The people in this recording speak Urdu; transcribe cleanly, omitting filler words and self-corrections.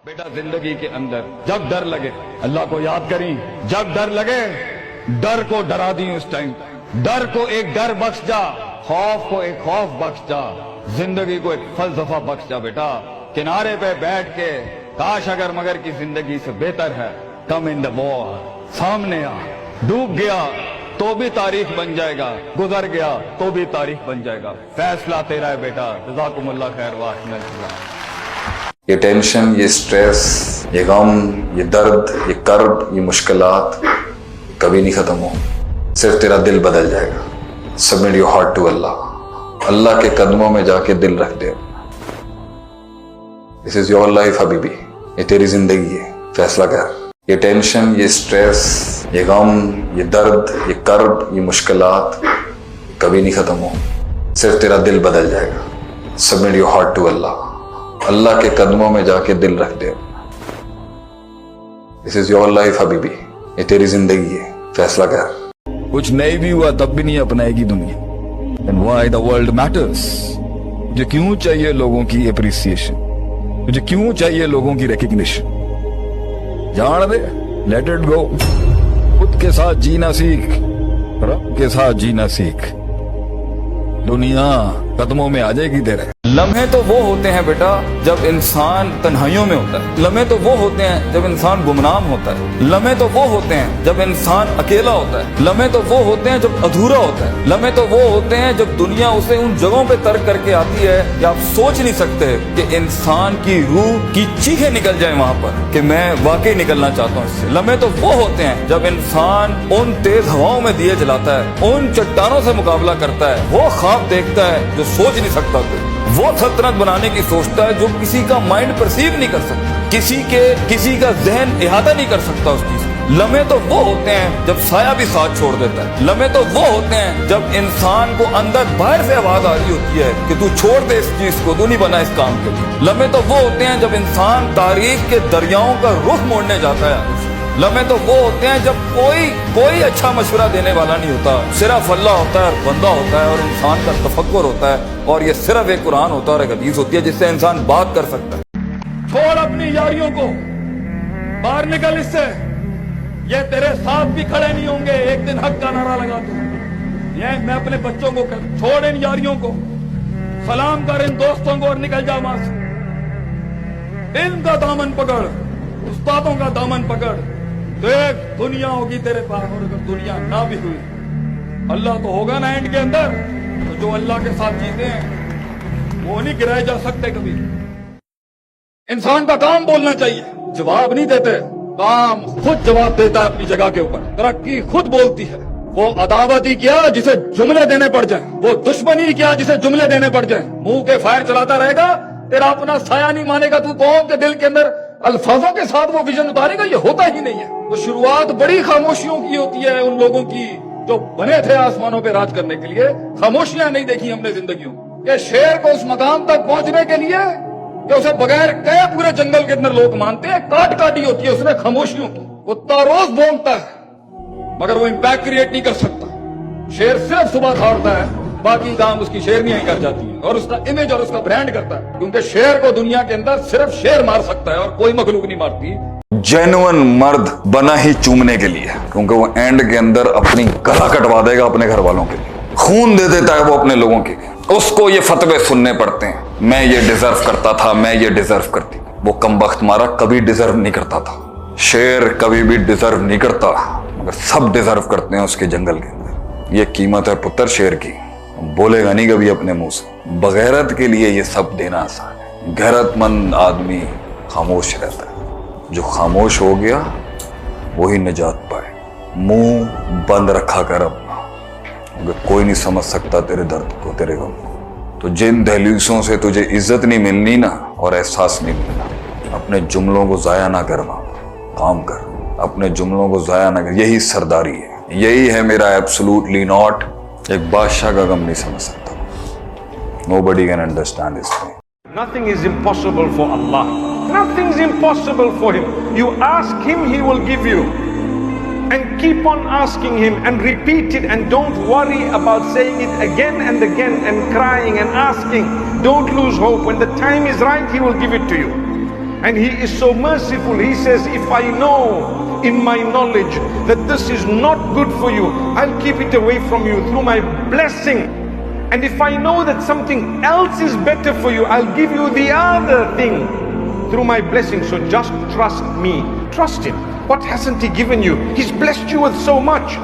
بیٹا زندگی کے اندر جب ڈر لگے اللہ کو یاد کریں، جب ڈر لگے ڈر کو ڈرا دیں، اس ٹائم ڈر کو ایک ڈر بخش جا، خوف کو ایک خوف بخش جا، زندگی کو ایک فلسفہ بخش جا۔ بیٹا کنارے پہ بیٹھ کے کاش اگر مگر کی زندگی سے بہتر ہے، کم ان دا وار، سامنے آ، ڈوب گیا تو بھی تاریخ بن جائے گا، گزر گیا تو بھی تاریخ بن جائے گا، فیصلہ تیرا ہے بیٹا۔ جزاکم اللہ خیر واحسن الجزاء۔ یہ ٹینشن، یہ سٹریس، یہ غم، یہ درد، یہ کرب، یہ مشکلات کبھی نہیں ختم ہو، صرف تیرا دل بدل جائے گا۔ سبمٹ یور ہارٹ ٹو اللہ، اللہ کے قدموں میں جا کے دل رکھ دے۔ دس از یور لائف حبیبی، یہ تیری زندگی ہے، فیصلہ کر۔ یہ ٹینشن، یہ سٹریس، یہ غم، یہ درد، یہ کرب، یہ مشکلات کبھی نہیں ختم ہو، صرف تیرا دل بدل جائے گا۔ سبمٹ یور ہارٹ ٹو اللہ، اللہ کے قدموں میں جا کے دل رکھ دے۔ دس از یور لائف حبیبی، یہ تیری زندگی ہے، فیصلہ کر۔ کچھ نہیں بھی ہوا تب بھی نہیں اپنائے گی دنیا۔ And why the world matters؟ مجھے کیوں چاہیے لوگوں کی اپریسیشن، مجھے کیوں چاہیے لوگوں کی ریکگنیشن؟ جان دے، لیٹ اٹ گو، خود کے ساتھ جینا سیکھ، رب کے ساتھ جینا سیکھ، دنیا قدموں میں آ جائے گی تیرے۔ لمحے تو وہ ہوتے ہیں بیٹا جب انسان تنہائیوں میں ہوتا ہے، لمحے تو وہ ہوتے ہیں جب انسان گمنام ہوتا ہے، لمحے تو وہ ہوتے ہیں جب انسان اکیلا ہوتا ہے، لمحے تو وہ ہوتے ہیں جب ادھورا ہوتا ہے، لمحے تو وہ ہوتے ہیں جب دنیا اسے ان جگہوں پہ ترک کر کے آتی ہے کہ آپ سوچ نہیں سکتے کہ انسان کی روح کی چیخیں نکل جائیں وہاں پر کہ میں واقعی نکلنا چاہتا ہوں اس سے۔ لمحے تو وہ ہوتے ہیں جب انسان ان تیز ہواؤں میں دیے جلاتا ہے، ان چٹانوں سے مقابلہ کرتا ہے، وہ خواب دیکھتا ہے جو سوچ نہیں سکتا کوئی، وہ سلطنت بنانے کی سوچتا ہے جو کسی کا مائنڈ پرسیو نہیں کر سکتا، کسی کا ذہن احاطہ نہیں کر سکتا اس چیز کو۔ لمحے تو وہ ہوتے ہیں جب سایہ بھی ساتھ چھوڑ دیتا ہے، لمحے تو وہ ہوتے ہیں جب انسان کو اندر باہر سے آواز آ رہی ہوتی ہے کہ تو چھوڑ دے اس چیز کو، تو نہیں بنا اس کام کے لیے۔ لمحے تو وہ ہوتے ہیں جب انسان تاریخ کے دریاؤں کا رخ موڑنے جاتا ہے۔ لمحے تو وہ ہوتے ہیں جب کوئی اچھا مشورہ دینے والا نہیں ہوتا، صرف اللہ ہوتا ہے اور بندہ ہوتا ہے اور انسان کا تفکر ہوتا ہے، اور یہ صرف ایک قرآن ہوتا ہے اور ایک حدیث ہوتی ہے جس سے انسان بات کر سکتا ہے۔ چھوڑ اپنی یاریوں کو، باہر نکل اس سے، یہ تیرے ساتھ بھی کھڑے نہیں ہوں گے ایک دن حق کا نعرہ لگا تو۔ یہ میں اپنے بچوں کو چھوڑ ان یاریوں کو، سلام کر ان دوستوں کو اور نکل جا وہاں سے۔ علم کا دامن پکڑ، استادوں کا دامن پکڑ، دیکھ دنیا ہوگی تیرے پاس، اور اگر دنیا نہ بھی ہوئی اللہ تو ہوگا نا اینڈ کے اندر۔ تو جو اللہ کے ساتھ جیتے ہیں وہ نہیں گرائے جا سکتے کبھی۔ انسان کا کام بولنا چاہیے، جواب نہیں دیتے، کام خود جواب دیتا ہے اپنی جگہ کے اوپر، ترقی خود بولتی ہے۔ وہ عداوت ہی کیا جسے جملے دینے پڑ جائیں، وہ دشمنی کیا جسے جملے دینے پڑ جائیں۔ منہ کے فائر چلاتا رہے گا، تیرا اپنا سایہ نہیں مانے گا، تو قوم کے دل کے اندر الفاظوں کے ساتھ وہ ویژن اتارے گا، یہ ہوتا ہی نہیں ہے۔ تو شروعات بڑی خاموشیوں کی ہوتی ہے ان لوگوں کی جو بنے تھے آسمانوں پہ راج کرنے کے لیے۔ خاموشیاں نہیں دیکھی ہم نے زندگیوں کہ شیر کو اس مقام تک پہنچنے کے لیے کہ اسے بغیر کہے پورے جنگل کے اندر لوگ مانتے ہیں، کاٹ کاٹی ہوتی ہے اس نے خاموشیوں کی۔ وہ روز بھونکتا ہے مگر وہ امپیکٹ کریٹ نہیں کر سکتا۔ شیر صرف صبح دھاڑتا ہے، باقی کام اس کی شیرنیاں ہی کر جاتی ہیں، اور اس کا امیج اور اس کا برانڈ کرتا ہے، کیونکہ شیر کو دنیا کے اندر صرف شیر مار سکتا ہے اور کوئی مخلوق نہیں مارتی۔ جینوئن مرد بنا ہی چومنے کے لیے، کیونکہ وہ اینڈ کے اندر اپنی گلا کٹوا دے گا اپنے گھر والوں کے لیے، خون دے دیتا ہے وہ اپنے لوگوں کے لیے۔ اس کو یہ فتوے سننے پڑتے ہیں، میں یہ ڈیزرو کرتا تھا، میں یہ ڈیزرو کرتی۔ وہ کمبخت مارا کبھی ڈیزرو نہیں کرتا تھا، شیر کبھی بھی ڈیزرو نہیں کرتا، مگر سب ڈیزرو کرتے ہیں اس کے جنگل کے اندر۔ یہ قیمت ہے پتر شیر کی، بولے گا نہیں کبھی اپنے منہ سے۔ بغیرت کے لیے یہ سب دینا آسان ہے، غیرت مند آدمی خاموش رہتا ہے، جو خاموش ہو گیا وہی نجات پائے۔ منہ بند رکھا کر اپنا، کیونکہ کوئی نہیں سمجھ سکتا تیرے درد کو، تیرے غم کو۔ تو جن دہلیزوں سے تجھے عزت نہیں ملنی نا اور احساس نہیں ملنا، اپنے جملوں کو ضائع نہ کرنا، کام کر، اپنے جملوں کو ضائع نہ کر۔ یہی سرداری ہے، یہی ہے میرا ایبسولوٹلی ناٹ۔ ایک بادشاہ کا غم نہیں سمجھ سکتا۔ Nobody can understand his pain. Nothing is impossible for Allah. Nothing's impossible for Him. You ask Him, He will give you. And keep on asking Him and repeat it, and don't worry about saying it again and again and crying and asking. Don't lose hope. When the time is right, He will give it to you. And He is so merciful. He says, if I know in my knowledge that this is not good for you, I'll keep it away from you through my blessing. And if I know that something else is better for you, I'll give you the other thing through my blessing. So just trust me. Trust Him. What hasn't He given you? He's blessed you with so much.